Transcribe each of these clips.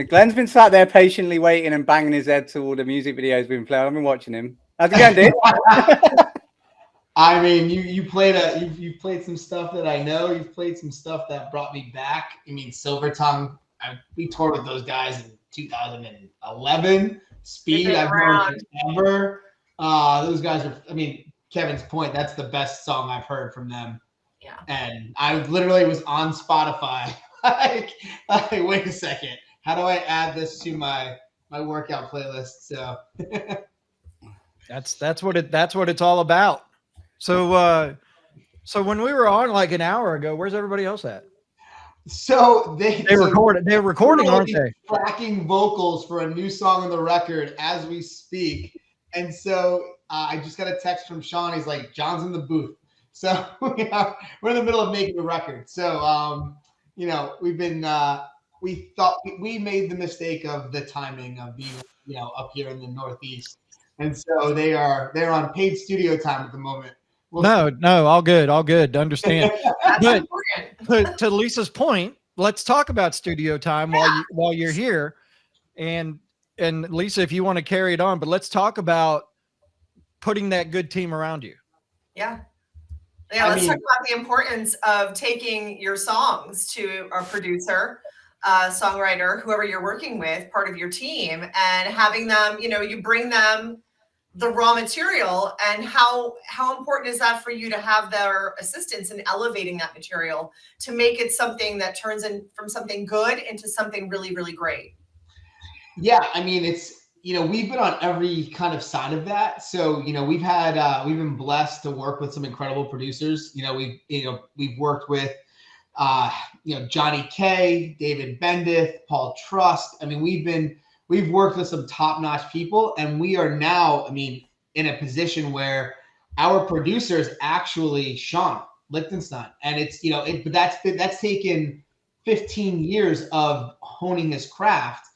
Glenn's been sat there patiently waiting and banging his head to all the music videos we've been playing. I've been watching him. How's it going, dude? I mean, you played some stuff that I know. You've played some stuff that brought me back. I mean, Silver Tongue. We toured with those guys in 2011. They've Speed. been I've known around. forever. Those guys are. I mean, Kevin's point. That's the best song I've heard from them. Yeah. And I literally was on Spotify. like, wait a second. How do I add this to my workout playlist? So that's what it's all about. So so when we were on like an hour ago, where's everybody else at? So They're recording, aren't they? Tracking vocals for a new song on the record as we speak. And so I just got a text from Sean. He's like, John's in the booth. So we're in the middle of making the record. So we've been we thought we made the mistake of the timing of being up here in the Northeast. And so they're on paid studio time at the moment. No, all good. Understand. That's But important. to Lisa's point, let's talk about studio time while you're here. And Lisa, if you want to carry it on, but let's talk about putting that good team around you. Yeah. Yeah, let's talk about the importance of taking your songs to a producer, songwriter, whoever you're working with, part of your team, and having them, you bring them the raw material, and how important is that for you to have their assistance in elevating that material to make it something that turns in from something good into something really, really great? Yeah, I mean, it's, we've been on every kind of side of that. So, we've been blessed to work with some incredible producers. We've worked with, Johnny K, David Bendith, Paul Trust. I mean, we've worked with some top-notch people, and we are now, in a position where our producer is actually Sean Lichtenstein. And it's, but that's taken 15 years of honing his craft.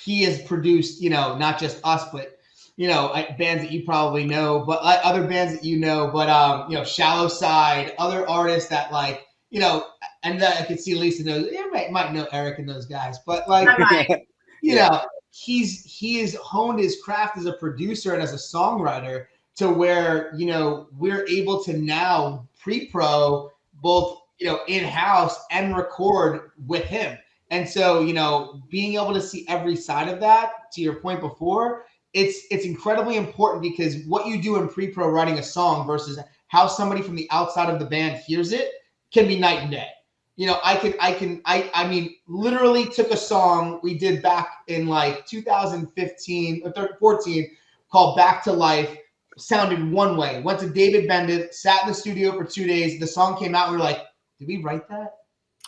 He has produced, not just us, but, bands that you probably know, but other bands that but, Shallow Side, other artists that and I could see Lisa knows, might know Eric and those guys, but he has honed his craft as a producer and as a songwriter to where, we're able to now pre-pro both, in-house and record with him. And so, being able to see every side of that, to your point before, it's incredibly important, because what you do in pre-pro writing a song versus how somebody from the outside of the band hears it can be night and day. I literally took a song we did back in 2015 or 14 called Back to Life, sounded one way, went to David Bendith, sat in the studio for 2 days. The song came out. And we were like, did we write that?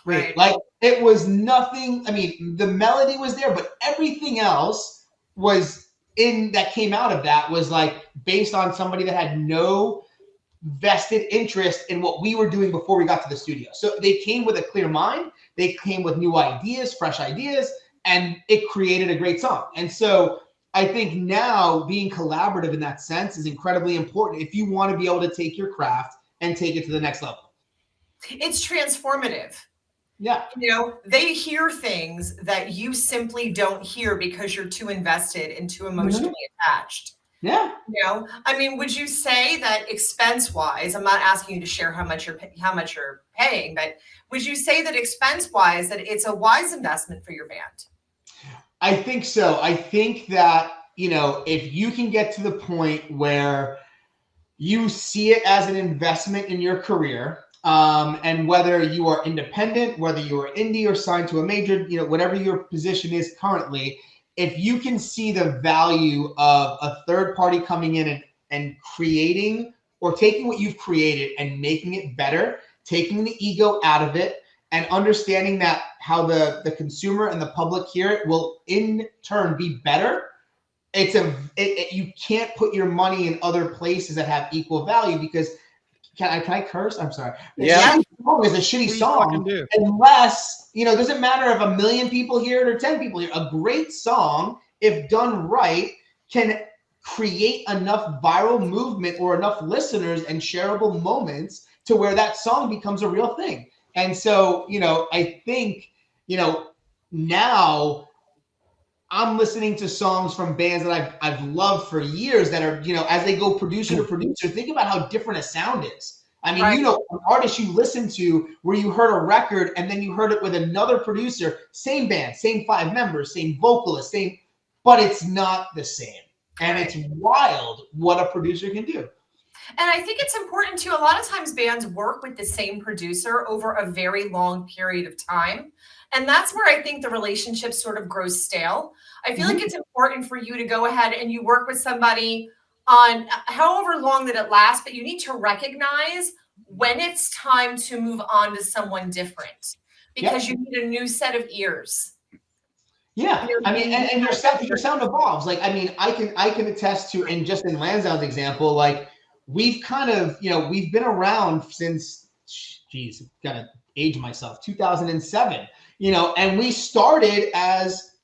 Wait, Right. It was nothing. The melody was there, but everything else that came out of that was based on somebody that had no vested interest in what we were doing before we got to the studio. So they came with a clear mind. They came with new ideas, fresh ideas, and it created a great song. And so I think now being collaborative in that sense is incredibly important if you want to be able to take your craft and take it to the next level. It's transformative. Yeah. They hear things that you simply don't hear because you're too invested and too emotionally attached. Yeah. Would you say that expense-wise, I'm not asking you to share how much you're paying, but would you say that expense-wise that it's a wise investment for your band? I think so. I think that, if you can get to the point where you see it as an investment in your career, and whether you are independent, whether you are indie or signed to a major, whatever your position is currently, if you can see the value of a third party coming in and creating or taking what you've created and making it better, taking the ego out of it, and understanding that how the consumer and the public hear it will in turn be better. You can't put your money in other places that have equal value, because can I curse? I'm sorry. Yeah. A song is a shitty song unless, doesn't matter if 1 million people hear it or 10 people hear it. A great song, if done right, can create enough viral movement or enough listeners and shareable moments to where that song becomes a real thing. And so, I think, now I'm listening to songs from bands that I've loved for years that are, as they go producer to producer, think about how different a sound is. I mean, Right. an artist you listen to where you heard a record and then you heard it with another producer, same band, same 5 members, same vocalist, but it's not the same. And it's wild what a producer can do. And I think it's important too. A lot of times bands work with the same producer over a very long period of time. And that's where I think the relationship sort of grows stale. I feel like it's important for you to go ahead and you work with somebody on however long that it lasts, but you need to recognize when it's time to move on to someone different because you need a new set of ears. Yeah, I mean, and your sound evolves. Like, I mean, I can attest to, and just in Lansdowne's example, like we've kind of, we've been around since, geez, gotta age myself, 2007. And we started as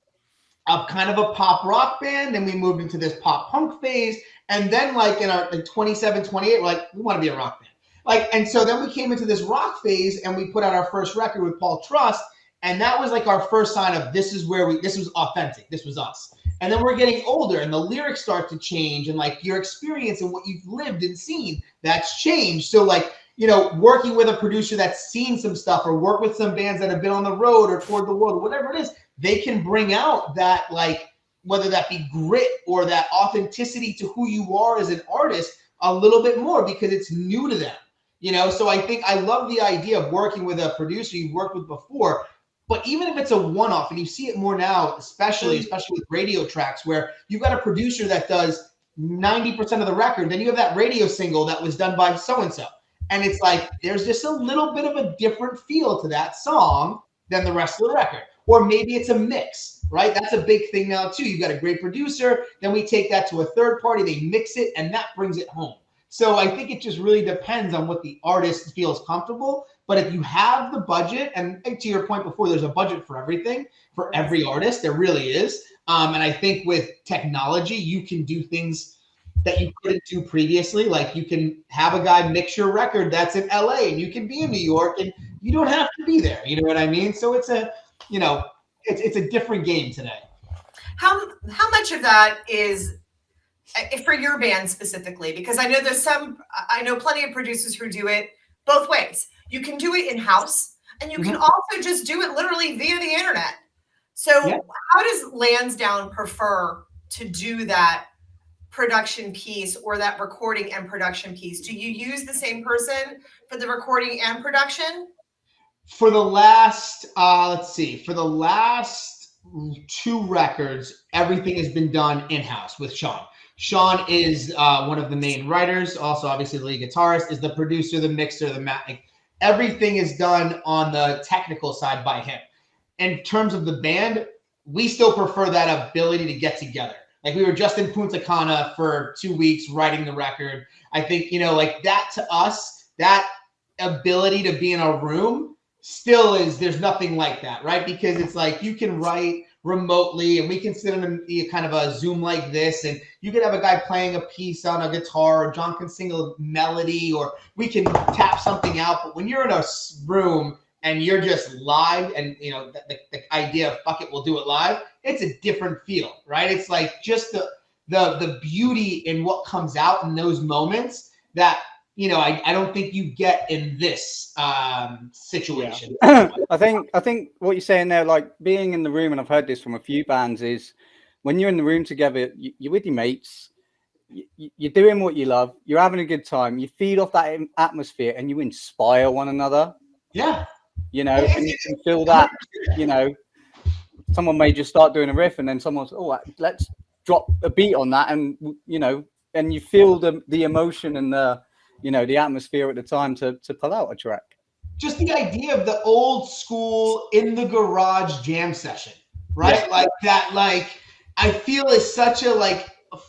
a kind of a pop rock band, and we moved into this pop punk phase, and then like in our 27, 28, we're like, we want to be a rock band. Like, and so then we came into this rock phase, and we put out our first record with Paul Trust. And that was like our first sign of this was authentic. This was us. And then we're getting older and the lyrics start to change and like your experience and what you've lived and seen, that's changed. So like, working with a producer that's seen some stuff or work with some bands that have been on the road or toured the world, or whatever it is, they can bring out that like, whether that be grit or that authenticity to who you are as an artist a little bit more because it's new to them. So I think I love the idea of working with a producer you've worked with before. But even if it's a one-off, and you see it more now, especially with radio tracks, where you've got a producer that does 90% of the record, then you have that radio single that was done by so-and-so. And it's like, there's just a little bit of a different feel to that song than the rest of the record. Or maybe it's a mix, right? That's a big thing now, too. You've got a great producer, then we take that to a third party, they mix it, and that brings it home. So I think it just really depends on what the artist feels comfortable. But if you have the budget, and to your point before, there's a budget for everything, for every artist, there really is. And I think with technology, you can do things that you couldn't do previously. Like you can have a guy mix your record that's in LA and you can be in New York and you don't have to be there. You know what I mean? So it's it's a different game today. How much of that is for your band specifically? Because I know plenty of producers who do it both ways. You can do it in-house and you can also just do it literally via the internet. So how does Lansdowne prefer to do that production piece or that recording and production piece? Do you use the same person for the recording and production? For the last, for the last 2 records, everything has been done in-house with Sean. Sean is one of the main writers, also obviously the lead guitarist, is the producer, the mixer, the everything is done on the technical side by him. In terms of the band, we still prefer that ability to get together. Like we were just in Punta Cana for 2 weeks writing the record. I think, like that to us, that ability to be in a room still there's nothing like that, right? Because it's like you can write remotely and we can sit in a kind of a Zoom like this and you could have a guy playing a piece on a guitar or John can sing a melody or we can tap something out. But when you're in a room and you're just live and the idea of fuck it, we'll do it live, it's a different feel, right? It's like just the beauty in what comes out in those moments that I don't think you get in this situation. Yeah. I think what you're saying there, like being in the room, and I've heard this from a few bands, is when you're in the room together, you're with your mates, you're doing what you love, you're having a good time, you feed off that atmosphere, and you inspire one another. Yeah. And you can feel that, someone may just start doing a riff and then someone's, let's drop a beat on that. And, and you feel the emotion and the atmosphere at the time to pull out a track. Just the idea of the old school in the garage jam session, right? Yeah. Like that, I feel is such a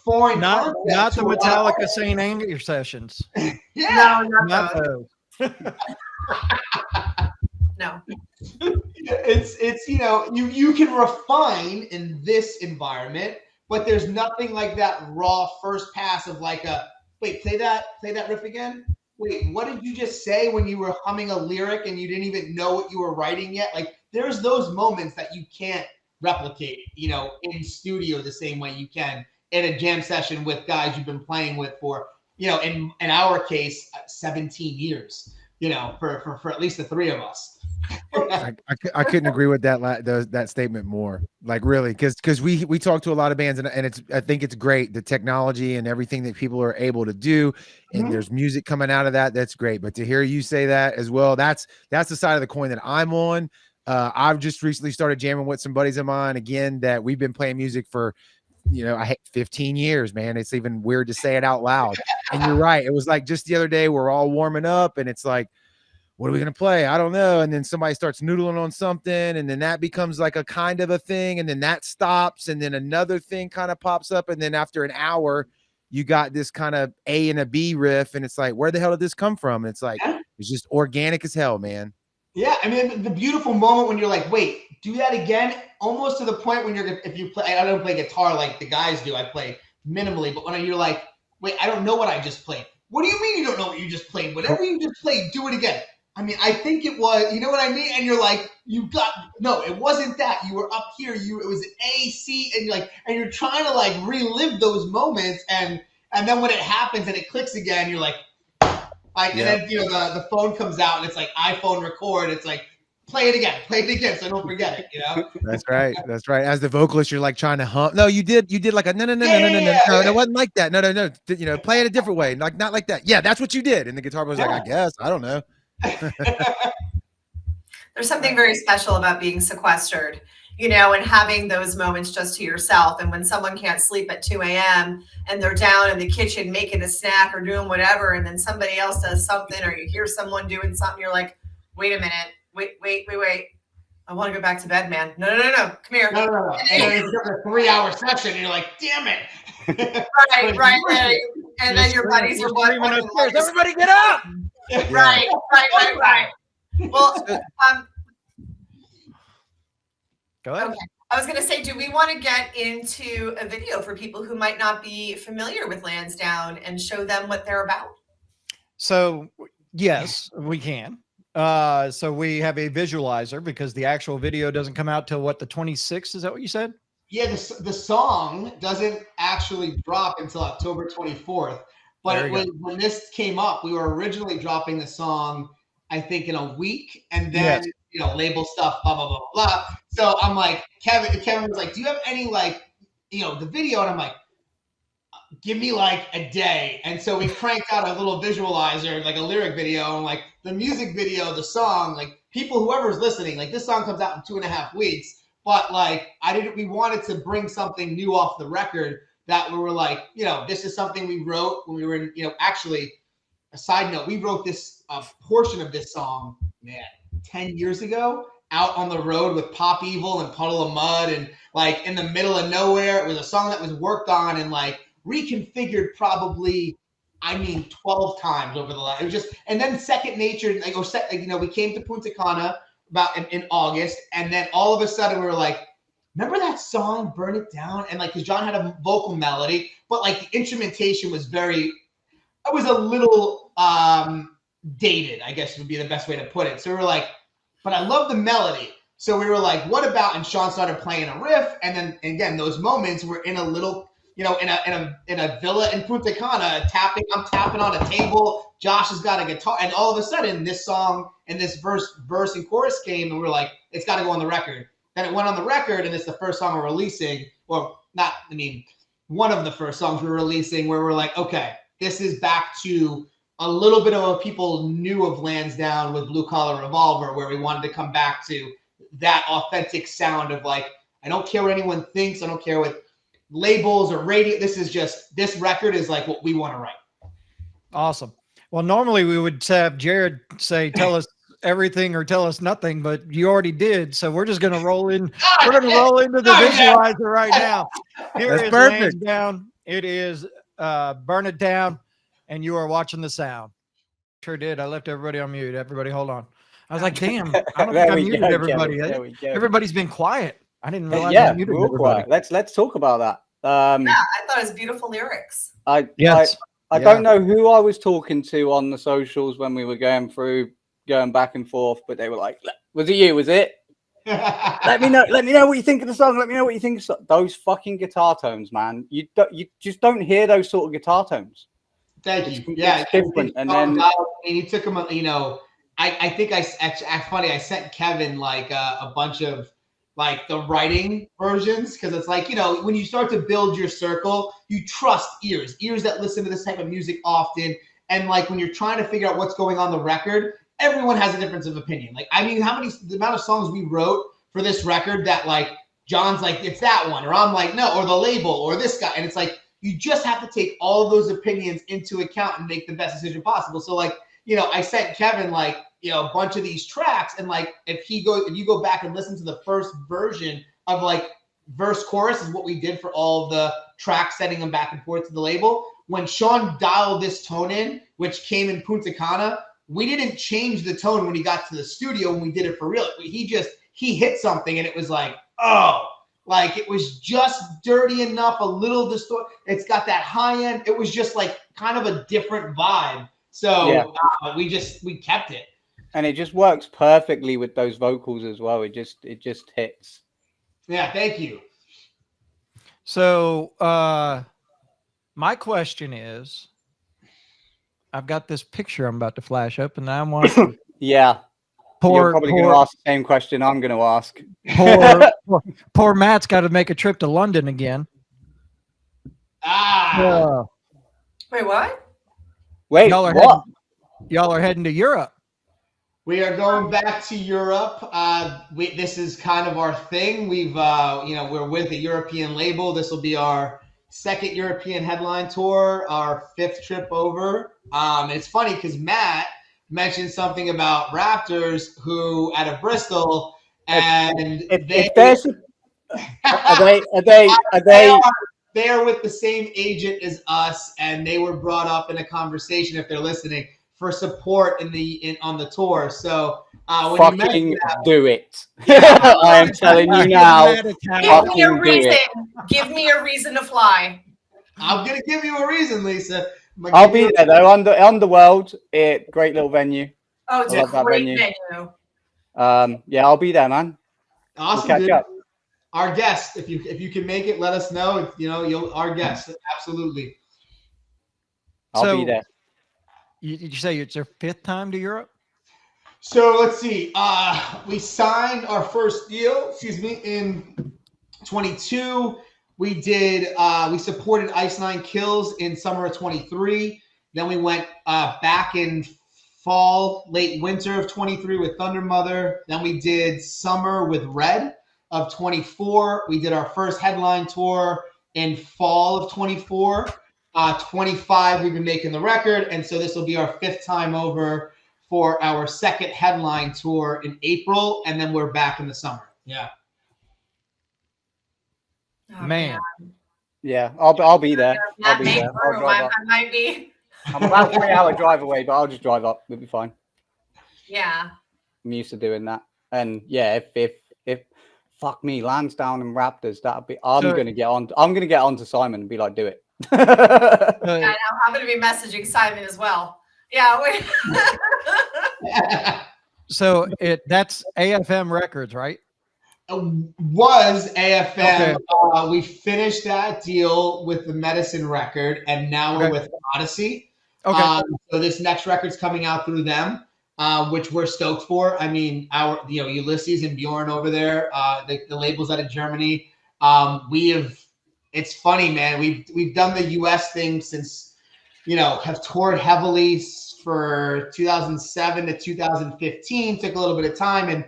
foreign not the Metallica St. Anger sessions. Yeah. No, not those. No. It's you can refine in this environment, but there's nothing like that raw first pass of wait, play that riff again. Wait, what did you just say when you were humming a lyric and you didn't even know what you were writing yet? Like there's those moments that you can't replicate, in studio the same way you can in a jam session with guys you've been playing with for, in our case, 17 years, for at least the three of us. I couldn't agree with that statement more. Like really, because we talk to a lot of bands, and I think it's great, the technology and everything that people are able to do, and there's music coming out of that. That's great. But to hear you say that as well, that's the side of the coin that I'm on. I've just recently started jamming with some buddies of mine again that we've been playing music for, I hate 15 years, man. It's even weird to say it out loud. And you're right. It was like just the other day, we're all warming up, and it's like, what are we going to play? I don't know. And then somebody starts noodling on something, and then that becomes like a kind of a thing, and then that stops, and then another thing kind of pops up, and then after an hour, you got this kind of A and a B riff, and it's like, where the hell did this come from? And it's like, it's just organic as hell, man. Yeah, I mean, the beautiful moment when you're like, wait, do that again, almost to the point when if you play, I don't play guitar like the guys do, I play minimally, but when you're like, wait, I don't know what I just played. What do you mean you don't know what you just played? Whatever you just played, do it again. I mean, I think it was, you know what I mean? And you're like, no, it wasn't that. You were up here. It was A, C, and you're trying to like relive those moments. And then when it happens and it clicks again, you're like, and then, the phone comes out and it's like iPhone record. It's like, play it again. So I don't forget it, That's right. That's right. As the vocalist, you're like trying to hum. No, you did like a no, it wasn't like that. No. Play it a different way. Like, not like that. Yeah, that's what you did. And the guitar was like, I guess, I don't know. There's something very special about being sequestered, and having those moments just to yourself. And when someone can't sleep at 2 a.m. and they're down in the kitchen making a snack or doing whatever, and then somebody else does something, or you hear someone doing something, you're like, wait a minute, wait. I want to go back to bed, man. No. Come here. No. And then it's a 3-hour session, and you're like, damn it. Right. And then your buddies are watching. Everybody get up. Right. Well, go ahead. Okay. I was going to say, do we want to get into a video for people who might not be familiar with Lansdowne and show them what they're about? So yes, we can. So we have a visualizer because the actual video doesn't come out till the 26th. Is that what you said? Yeah, the song doesn't actually drop until October 24th. But when this came up, we were originally dropping the song, I think, in a week, and then label stuff, blah blah blah blah. So I'm like, Kevin was like, do you have any the video? And I'm like, give me like a day. And so we cranked out a little visualizer, like a lyric video, and like the music video, the song, like whoever's listening, like this song comes out in 2.5 weeks. But like we wanted to bring something new off the record that we were like, this is something we wrote when we were in, actually, a side note, we wrote this portion of this song, 10 years ago, out on the road with Pop Evil and Puddle of Mud, and like in the middle of nowhere. It was a song that was worked on and like reconfigured probably, 12 times over the last. It was just, and then second nature, we came to Punta Cana about in August, and then all of a sudden we were like, remember that song, Burn It Down? And like, because John had a vocal melody, but like the instrumentation was a little dated, I guess would be the best way to put it. So we were like, but I love the melody. So we were like, what about, and Sean started playing a riff. And then again, those moments were in a little, in a villa in Punta Cana, I'm tapping on a table. Josh has got a guitar. And all of a sudden this song and this verse and chorus came, and we're like, it's got to go on the record. Then it went on the record, and it's the first song we're releasing, or not, one of the first songs we're releasing, where we're like, okay, this is back to a little bit of what people knew of Lansdowne with Blue Collar Revolver, where we wanted to come back to that authentic sound of like, I don't care what anyone thinks. I don't care what labels or radio. This record is like what we want to write. Awesome. Well, normally we would have Jared say, tell us everything or tell us nothing, but you already did. So we're just going to roll in. We're going to roll into the visualizer right now. Here is Lansdowne. It is Burn It Down. And you are watching the sound. Sure did. I left everybody on mute. Everybody, hold on. I was like, damn, I don't think I muted everybody. Everybody's been quiet. I didn't realize I muted everybody. Let's talk about that. I thought it was beautiful lyrics. I don't know who I was talking to on the socials when we were going back and forth, but they were like, was it you? Was it? Let me know what you think of the song. Let me know what you think of those fucking guitar tones, man. You just don't hear those sort of guitar tones. Thank It's, you. Yeah, it's different. And then he took him. You know, I think I actually funny. I sent Kevin like a bunch of like the writing versions because it's like, you know, when you start to build your circle, you trust ears that listen to this type of music often. And like when you're trying to figure out what's going on the record, everyone has a difference of opinion. Like, I mean, the amount of songs we wrote for this record that like John's like, it's that one, or I'm like, no, or the label, or this guy. And it's like, you just have to take all of those opinions into account and make the best decision possible. So like, you know, I sent Kevin like, you know, a bunch of these tracks, and like if you go back and listen to the first version of like verse chorus is what we did for all of the tracks, sending them back and forth to the label. When Sean dialed this tone in, which came in Punta Cana, we didn't change the tone when he got to the studio when we did it for real. He hit something and it was like, oh, like it was just dirty enough, a little distort. It's got that high end. It was just like kind of a different vibe. So we kept it. And it just works perfectly with those vocals as well. It just hits. Yeah, thank you. So my question is, I've got this picture I'm about to flash up, and I want yeah. You're probably going to ask the same question I'm going to ask. Poor Matt's got to make a trip to London again. Wait, what? Wait, y'all are heading to Europe. We are going back to Europe. This is kind of our thing. We've, we're with a European label. This will be our second European headline tour, our 5th trip over. It's funny because Matt mentioned something about Raptors who out of Bristol, and they are with the same agent as us, and they were brought up in a conversation, if they're listening, for support on the tour. So fucking do it. I am telling you now. Give me a reason. Give me a reason to fly. I'm gonna give you a reason, Lisa. I'll be there though. Underworld, great little venue. Oh, it's a great venue. Yeah, I'll be there, man. Awesome. We'll catch up. Our guest, if you can make it, let us know. You'll our guest, absolutely. I'll be there. Did you say it's your 5th time to Europe? So let's see. We signed our first deal, in 22. We did. We supported Ice Nine Kills in summer of 23. Then we went back in fall, late winter of 23 with Thunder Mother. Then we did summer with Red of 24. We did our first headline tour in fall of 24. 25, we've been making the record, and so this will be our 5th time over for our second headline tour in April, and then we're back in the summer. Yeah. Oh, man. Yeah, I'll be there. I'll be there. I might be. I'm about a 3-hour drive away, but I'll just drive up. We'll be fine. Yeah. I'm used to doing that. And yeah, if fuck me, Lansdowne and Raptors, that'll be. I'm gonna get on to Simon and be like, do it. I know. I'm gonna be messaging Simon as well. Yeah. So that's AFM Records, right? Was AFM. Okay. We finished that deal with the Medicine record, and now we're with Odyssey. Okay. So this next record's coming out through them, which we're stoked for. I mean, our Ulysses and Bjorn over there, the labels out of Germany. It's funny, man. We've done the US thing since, have toured heavily for 2007 to 2015. Took a little bit of time, and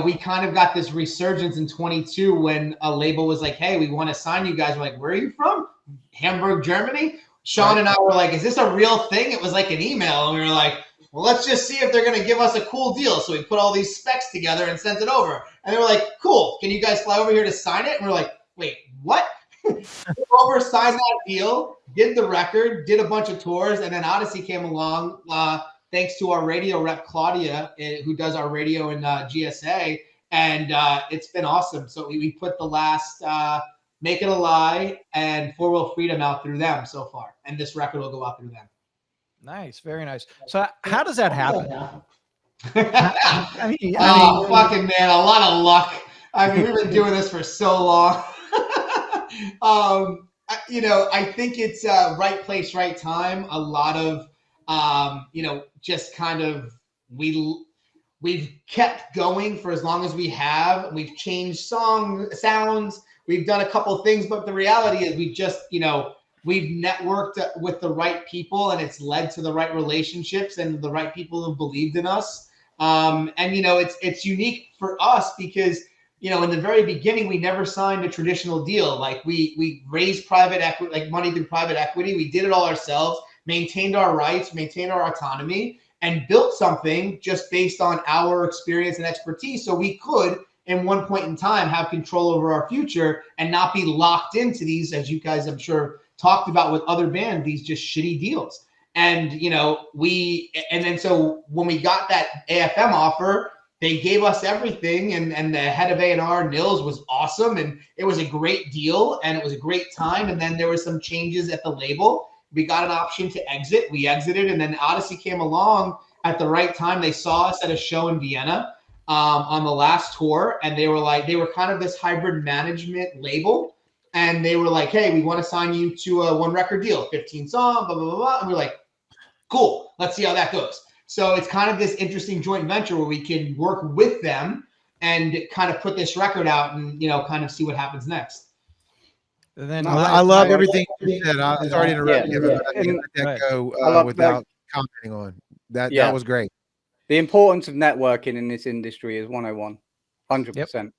we kind of got this resurgence in 22 when a label was like, hey, we want to sign you guys. We're like, where are you from? Hamburg, Germany. Sean and I were like, is this a real thing? It was like an email, and we were like, well, let's just see if they're going to give us a cool deal. So we put all these specs together and sent it over, and they were like, cool, can you guys fly over here to sign it? And we're like, wait, what? Over, signed that deal, did the record, did a bunch of tours, and then Odyssey came along. Thanks to our radio rep Claudia, who does our radio in GSA, and it's been awesome. So we put the last Make It a Lie and 4 Wheel Freedom out through them so far, and this record will go out through them. Nice, very nice. So how does that happen? I mean, Oh, fucking man, a lot of luck. I mean, we've been doing this for so long. I think it's right place, right time. A lot of, just kind of we've kept going for as long as we have. We've changed sounds. We've done a couple of things, but the reality is we just, we've networked with the right people, and it's led to the right relationships and the right people who believed in us. It's unique for us because, in the very beginning, we never signed a traditional deal. Like we raised private equity, like money through private equity. We did it all ourselves, maintained our rights, maintained our autonomy, and built something just based on our experience and expertise. So we could, in one point in time, have control over our future and not be locked into these, as you guys, I'm sure, talked about with other bands, these just shitty deals. And, so when we got that AFM offer, they gave us everything. And the head of A&R, Nils, was awesome. And it was a great deal and it was a great time. And then there were some changes at the label. We got an option to exit. We exited. And then Odyssey came along at the right time. They saw us at a show in Vienna on the last tour. And they were kind of this hybrid management label. And they were like, hey, we want to sign you to a 1 record deal, 15 songs, blah, blah, blah, blah. And we're like, cool, let's see how that goes. So it's kind of this interesting joint venture where we can work with them and kind of put this record out and, kind of see what happens next. And then I love everything you said. I'm sorry to interrupt you, but I let that go without commenting on that. That was great. The importance of networking in this industry is 101, 100%.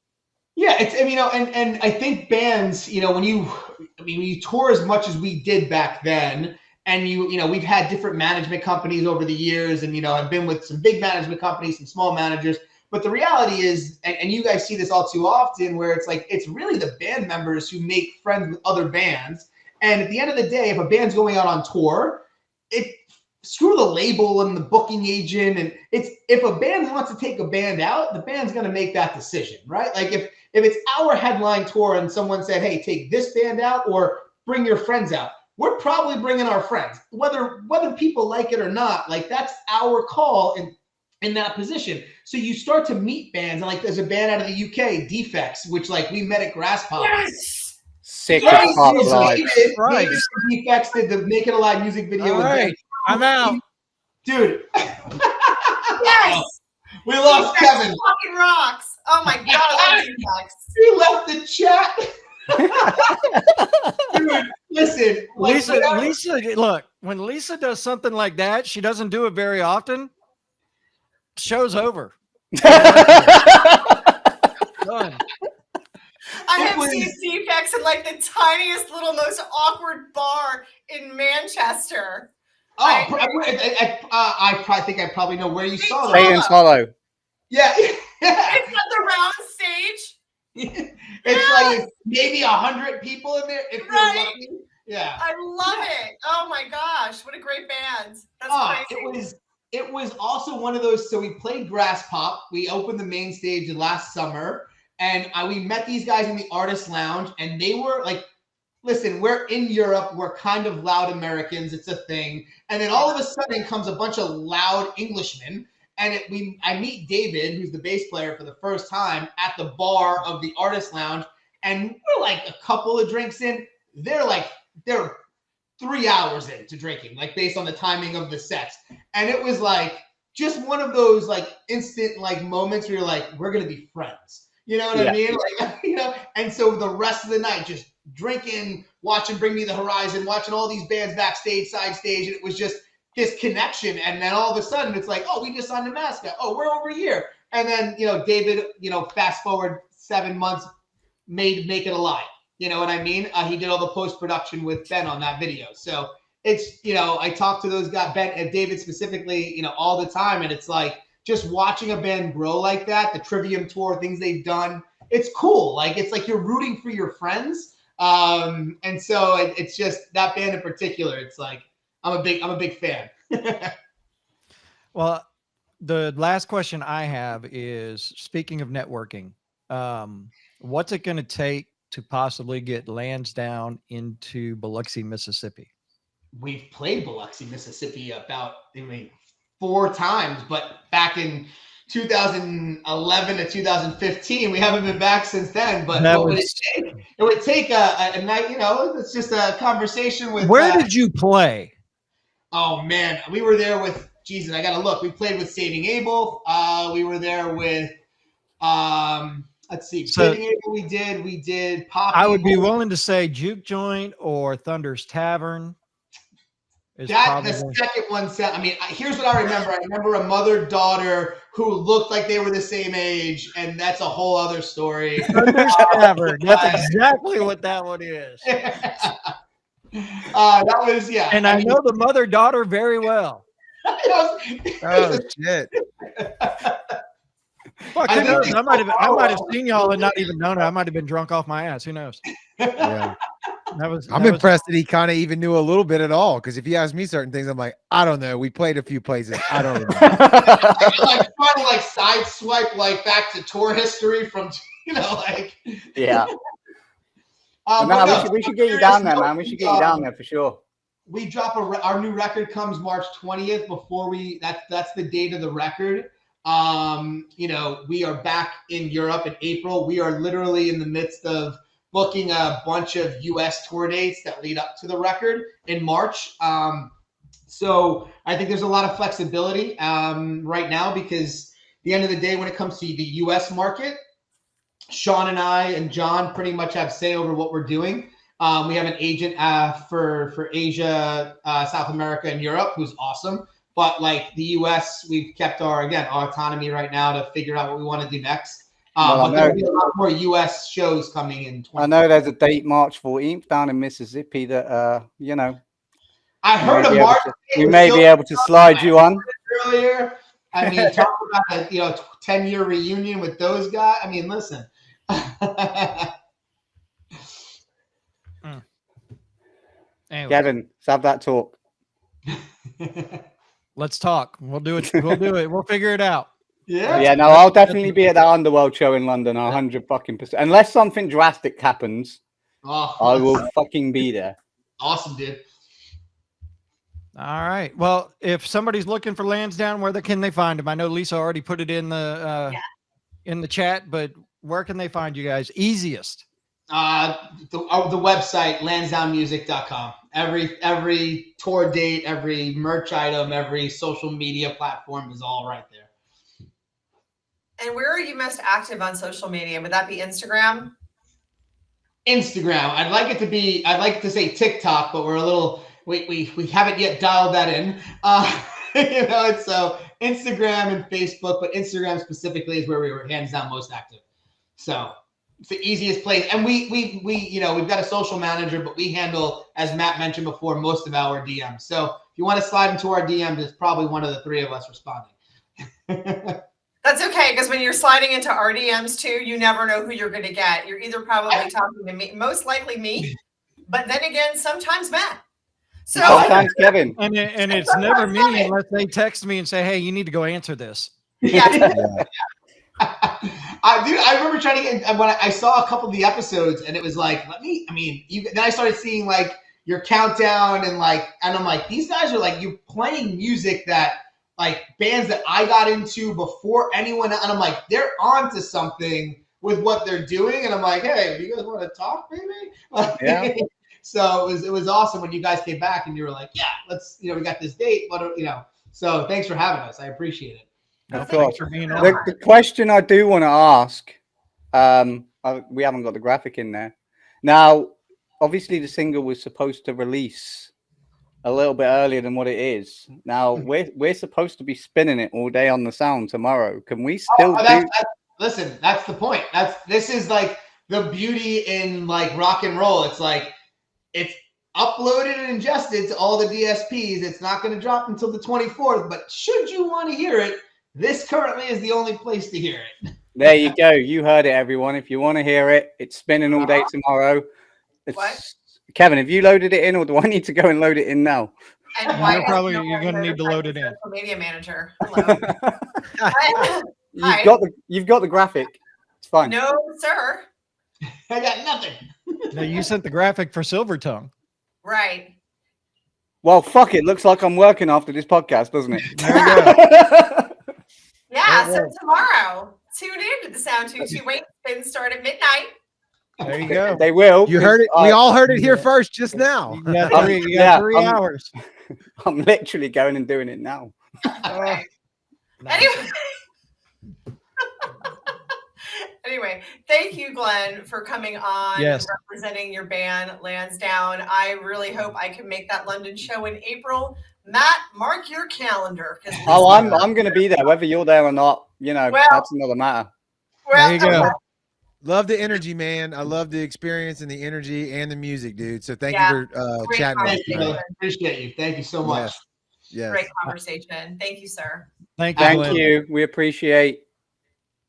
Yeah, it's, and I think bands, when you tour as much as we did back then, and we've had different management companies over the years, and I've been with some big management companies, some small managers, but the reality is, and you guys see this all too often, where it's like it's really the band members who make friends with other bands, and at the end of the day, if a band's going out on tour, screw the label and the booking agent, and if a band wants to take a band out, the band's going to make that decision, right? Like if it's our headline tour and someone said, hey, take this band out or bring your friends out, we're probably bringing our friends, whether people like it or not. Like that's our call in that position. So you start to meet bands, and like there's a band out of the UK, Defects, which like we met at Grass Pop. Yes. Sick as fuck live. David Defects did the Make It Alive music video with them. I'm out. Dude. Yes. We lost Defects Kevin. Fucking rocks. Oh my God, I love Defects. He left the chat. Dude, listen. Lisa, look, when Lisa does something like that, she doesn't do it very often. Show's over. Done. I have seen Defects in like the tiniest little most awkward bar in Manchester. Oh, I probably think I probably know where you saw that. Satan's Hollow. Yeah. It's at the round stage. It's like maybe 100 people in there if you're lucky. Yeah. I love it. Oh my gosh, what a great band. That's crazy. It was also one of those. So we played Grass Pop. We opened the main stage last summer, and we met these guys in the Artist Lounge, and they were like, listen, we're in Europe. We're kind of loud Americans. It's a thing. And then all of a sudden comes a bunch of loud Englishmen. And I meet David, who's the bass player, for the first time at the bar of the Artist Lounge. And we're like a couple of drinks in. They're 3 hours into drinking, like based on the timing of the sets. And it was like just one of those like instant like moments where you're like, we're going to be friends. You know what I mean? Like, and so the rest of the night, just drinking, watching Bring Me the Horizon, watching all these bands backstage, side stage. And it was just this connection. And then all of a sudden it's like, oh, we just signed a mascot. Oh, we're over here. And then, David, fast forward 7 months, made Make It Alive. You know what I mean? He did all the post-production with Ben on that video. So it's, I talk to those guys, Ben and David specifically, all the time. And it's like just watching a band grow like that, the Trivium tour, things they've done. It's cool. Like, it's like you're rooting for your friends. And so it's just that band in particular. It's like, I'm a big fan. Well, the last question I have is, speaking of networking, what's it going to take to possibly get Lansdowne into Biloxi, Mississippi? We've played Biloxi, Mississippi about 4 times, but back in 2011 to 2015, we haven't been back since then. But what would it take? It would take a night, it's just a conversation with. Where did you play? Oh man, we were there with Jesus. I gotta look. We played with Saving Abel. We were there with let's see, Saving Abel. We did Pop. I would be willing to say Juke Joint or Thunder's Tavern. The second one sound. I mean, here's what I remember. I remember a mother-daughter who looked like they were the same age, and that's a whole other story. Thunder's Tavern. That's exactly what that one is. That was And I know the mother-daughter very well. Oh shit! Fuck, who knows? I might have seen y'all and not even known it. I might have been drunk off my ass. Who knows? Yeah. I'm impressed that he kind of even knew a little bit at all. Because if he asked me certain things, I'm like, I don't know. We played a few places. I don't know. Like trying to side swipe back to tour history from Yeah. We should get you down there, man. We should get you down there for sure. We drop our new record comes March 20th. Before that's the date of the record. We are back in Europe in April. We are literally in the midst of booking a bunch of US tour dates that lead up to the record in March. So I think there's a lot of flexibility right now, because at the end of the day, when it comes to the US market, Sean and I and John pretty much have say over what we're doing. We have an agent for Asia, South America, and Europe who's awesome. But the US, we've kept our autonomy right now to figure out what we want to do next. But there'll be a lot more US shows coming in. I know there's a date March 14th down in Mississippi that I heard of March. We may be able to slide you on earlier. I mean, talk about a 10-year reunion with those guys. I mean, listen. Anyway. Kevin, let's have that talk. Let's talk. We'll do it. We'll do it. We'll figure it out. Yeah. No, I'll definitely be at that Underworld show in London, 100%. Unless something drastic happens, I will fucking be there. Awesome, dude. All right. Well, if somebody's looking for Lansdowne, where can they find him? I know Lisa already put it in the chat, but where can they find you guys easiest? The website, lansdownemusic.com. Every tour date, every merch item, every social media platform is all right there. And where are you most active on social media? Would that be Instagram? Instagram. I'd like to say TikTok, but we're a little, we haven't yet dialed that in. So Instagram and Facebook, but Instagram specifically is where we were hands down most active. So it's the easiest place. And we've got a social manager, but we handle, as Matt mentioned before, most of our DMs. So if you want to slide into our DMs, it's probably one of the three of us responding. That's okay, because when you're sliding into our DMs too, you never know who you're going to get. You're either probably talking to me, most likely me, but then again, sometimes Matt. So sometimes Kevin. And it's never me unless they text me and say, hey, you need to go answer this. Yeah. I remember trying to get, when I saw a couple of the episodes, and it was like, then I started seeing your countdown and I'm like, these guys are you playing music that bands that I got into before anyone, and I'm like, they're onto something with what they're doing. And I'm like, hey, do you guys want to talk maybe? Yeah. So it was awesome when you guys came back and you were like, yeah, let's, we got this date. So thanks for having us. I appreciate it. Of course. The question I do want to ask, we haven't got the graphic in there. Now, obviously the single was supposed to release a little bit earlier than what it is. Now we're supposed to be spinning it all day on the sound tomorrow. Can we still listen, that's the point. This is the beauty in rock and roll. It's it's uploaded and ingested to all the DSPs. It's not going to drop until the 24th, but should you want to hear it, this currently is the only place to hear it. There you go. You heard it, everyone. If you want to hear it, it's spinning all day tomorrow. Kevin, have you loaded it in, or do I need to go and load it in now? And you're going to need to load it in. Social media manager. Hello. You've got the graphic. It's fine. No, sir. I got nothing. No, you sent the graphic for Silver Tongue. Right. Well, fuck it. Looks like I'm working after this podcast, doesn't it? There you go. Yeah, Well, so tomorrow, tune in to the Sound 228 spin start at midnight. there you go. They will. You heard it. We all heard it here Yeah. first just now. You got three I'm- hours. I'm literally going and doing it now. Right. Nice. Anyway, thank you, Glenn, for coming on Yes. representing your band, Lansdowne. I really hope I can make that London show in April. Matt, mark your calendar. Oh, I'm going to be there, whether you're there or not. You know, Well- that's another matter. There you go. Love the energy, man. I love the experience and the energy and the music, dude. So thank Yeah. you for Great chatting with us Thank you, tonight. man. Appreciate you. Thank you so much. Yes. Great conversation. Thank you, sir. Thank you. Thank Glenn. you. We appreciate